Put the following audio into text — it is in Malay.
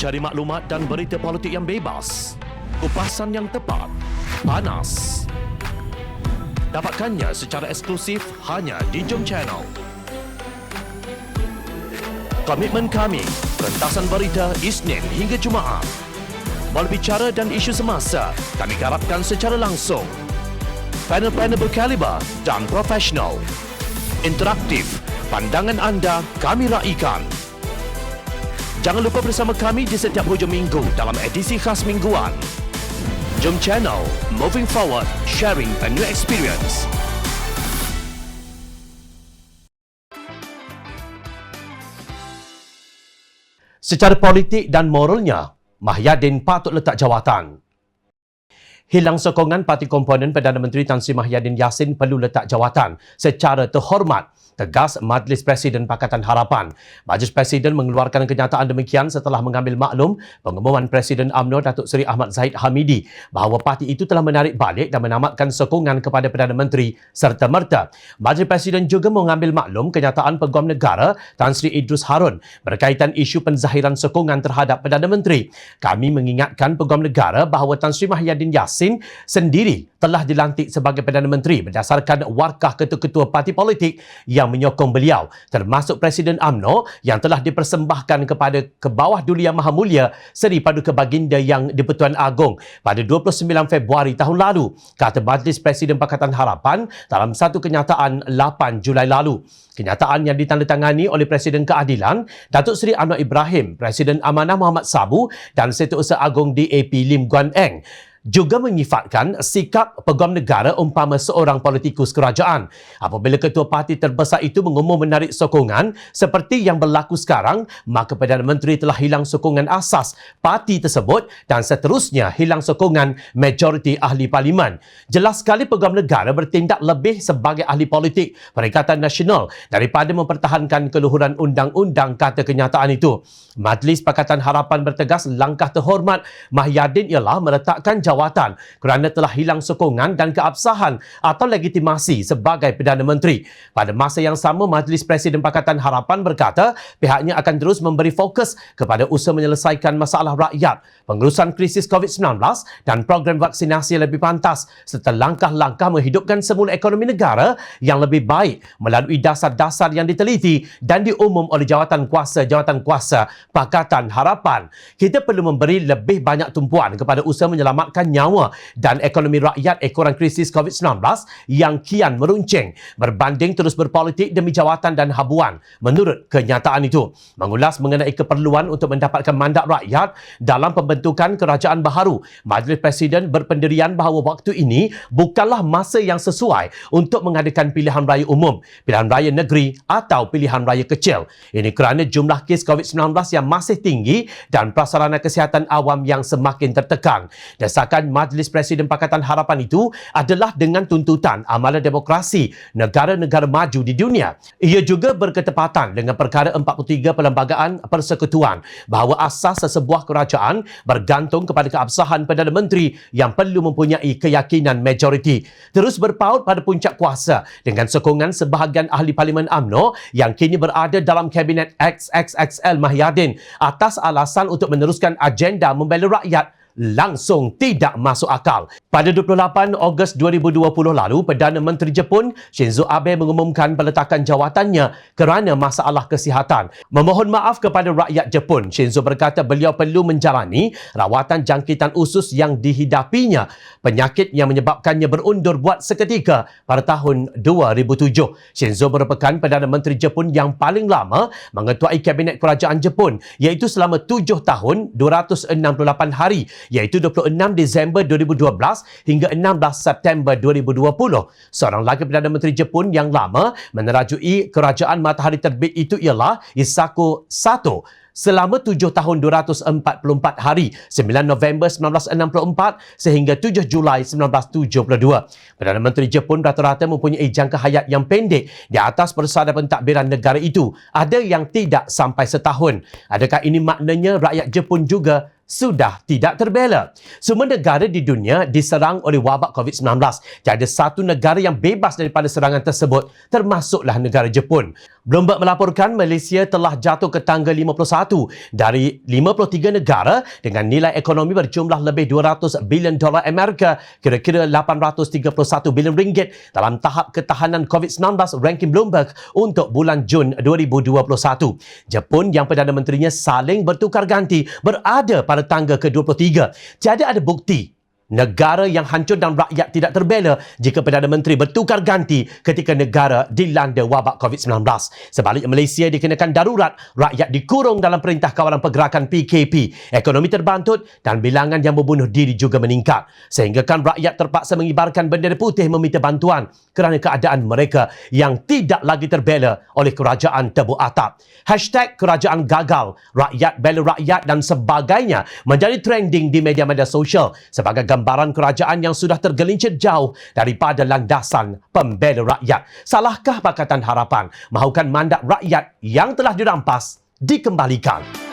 Cari maklumat dan berita politik yang bebas, kupasan yang tepat, panas. Dapatkannya secara eksklusif hanya di Jom Channel. Komitmen kami, pentasan berita Isnin hingga Jumaat. Berbicara dan isu semasa, kami garapkan secara langsung. Panel-panel berkaliber dan profesional. Interaktif, pandangan anda kami raikan. Jangan lupa bersama kami di setiap hujung minggu dalam edisi khas mingguan. Jom Channel, moving forward, sharing a new experience. Secara politik dan moralnya, Mahyadin patut letak jawatan. Hilang sokongan parti komponen Perdana Menteri Tan Sri Mahyadin Yassin perlu letak jawatan secara terhormat, tegas Majlis Presiden Pakatan Harapan. Majlis Presiden mengeluarkan kenyataan demikian setelah mengambil maklum pengumuman Presiden UMNO Datuk Seri Ahmad Zahid Hamidi bahawa parti itu telah menarik balik dan menamatkan sokongan kepada Perdana Menteri serta-merta. Majlis Presiden juga mengambil maklum kenyataan Peguam Negara Tan Sri Idrus Harun berkaitan isu penzahiran sokongan terhadap Perdana Menteri. Kami mengingatkan Peguam Negara bahawa Tan Sri Mahyadin Yassin sendiri telah dilantik sebagai Perdana Menteri berdasarkan warkah ketua-ketua parti politik yang menyokong beliau, termasuk Presiden UMNO yang telah dipersembahkan kepada Kebawah-Duli Yang Maha Mulia Seri Paduka Baginda Yang di-Pertuan Agong pada 29 Februari tahun lalu, kata Majlis Presiden Pakatan Harapan dalam satu kenyataan 8 Julai lalu. Kenyataan yang ditandatangani oleh Presiden Keadilan Datuk Seri Anwar Ibrahim, Presiden Amanah Muhammad Sabu dan Setiausaha Agong DAP Lim Guan Eng juga menyifatkan sikap Peguam Negara umpama seorang politikus kerajaan. Apabila ketua parti terbesar itu mengumum menarik sokongan seperti yang berlaku sekarang, maka Perdana Menteri telah hilang sokongan asas parti tersebut dan seterusnya hilang sokongan majoriti ahli parlimen. Jelas sekali Peguam Negara bertindak lebih sebagai ahli politik Perikatan Nasional daripada mempertahankan keluhuran undang-undang, kata kenyataan itu. Majlis Pakatan Harapan bertegas langkah terhormat Mahyadin ialah meletakkan jawatan kerana telah hilang sokongan dan keabsahan atau legitimasi sebagai Perdana Menteri. Pada masa yang sama, Majlis Presiden Pakatan Harapan berkata pihaknya akan terus memberi fokus kepada usaha menyelesaikan masalah rakyat, pengurusan krisis COVID-19 dan program vaksinasi yang lebih pantas serta langkah-langkah menghidupkan semula ekonomi negara yang lebih baik melalui dasar-dasar yang diteliti dan diumum oleh jawatan kuasa Pakatan Harapan. Kita perlu memberi lebih banyak tumpuan kepada usaha menyelamatkan nyawa dan ekonomi rakyat ekoran krisis COVID-19 yang kian meruncing berbanding terus berpolitik demi jawatan dan habuan. Menurut kenyataan itu, mengulas mengenai keperluan untuk mendapatkan mandat rakyat dalam pembentukan kerajaan baharu, Majlis Presiden berpendirian bahawa waktu ini bukanlah masa yang sesuai untuk mengadakan pilihan raya umum, pilihan raya negeri atau pilihan raya kecil. Ini kerana jumlah kes COVID-19 yang masih tinggi dan prasarana kesihatan awam yang semakin tertekan. Desakan Majlis Presiden Pakatan Harapan itu adalah dengan tuntutan amalan demokrasi negara-negara maju di dunia. Ia juga berketepatan dengan perkara 43 Perlembagaan Persekutuan bahawa asas sesebuah kerajaan bergantung kepada keabsahan Perdana Menteri yang perlu mempunyai keyakinan majoriti. Terus berpaut pada puncak kuasa dengan sokongan sebahagian ahli Parlimen UMNO yang kini berada dalam Kabinet XXXL Mahyadin atas alasan untuk meneruskan agenda membela rakyat langsung tidak masuk akal. Pada 28 Ogos 2020 lalu, Perdana Menteri Jepun Shinzo Abe mengumumkan peletakan jawatannya kerana masalah kesihatan. Memohon maaf kepada rakyat Jepun, Shinzo berkata beliau perlu menjalani rawatan jangkitan usus yang dihidapinya, penyakit yang menyebabkannya berundur buat seketika pada tahun 2007. Shinzo merupakan Perdana Menteri Jepun yang paling lama mengetuai Kabinet Kerajaan Jepun, iaitu selama 7 tahun 268 hari, iaitu 26 Disember 2012 hingga 16 September 2020. Seorang lagi Perdana Menteri Jepun yang lama menerajui kerajaan matahari terbit itu ialah Isako Sato selama 7 tahun 244 hari, 9 November 1964 sehingga 7 Julai 1972. Perdana Menteri Jepun rata-rata mempunyai jangka hayat yang pendek di atas persada pentadbiran negara itu. Ada yang tidak sampai setahun. Adakah ini maknanya rakyat Jepun juga sudah tidak terbela? Semua negara di dunia diserang oleh wabak COVID-19. Tiada satu negara yang bebas daripada serangan tersebut, termasuklah negara Jepun. Bloomberg melaporkan Malaysia telah jatuh ke tangga 51 dari 53 negara dengan nilai ekonomi berjumlah lebih 200 bilion dolar Amerika, kira-kira 831 bilion ringgit dalam tahap ketahanan COVID-19 ranking Bloomberg untuk bulan Jun 2021. Jepun yang Perdana Menterinya saling bertukar ganti berada pada tangga ke-23. Tiada ada bukti negara yang hancur dan rakyat tidak terbela jika Perdana Menteri bertukar ganti ketika negara dilanda wabak COVID-19. Sebaliknya, Malaysia dikenakan darurat, rakyat dikurung dalam Perintah Kawalan Pergerakan PKP, ekonomi terbantut dan bilangan yang membunuh diri juga meningkat. Sehinggakan rakyat terpaksa mengibarkan bendera putih meminta bantuan kerana keadaan mereka yang tidak lagi terbela oleh kerajaan tebuk atap. #kerajaan gagal, rakyat bela rakyat dan sebagainya menjadi trending di media-media sosial sebagai gambaran kerajaan yang sudah tergelincir jauh daripada landasan pembela rakyat. Salahkah Pakatan Harapan mahukan mandat rakyat yang telah dirampas dikembalikan?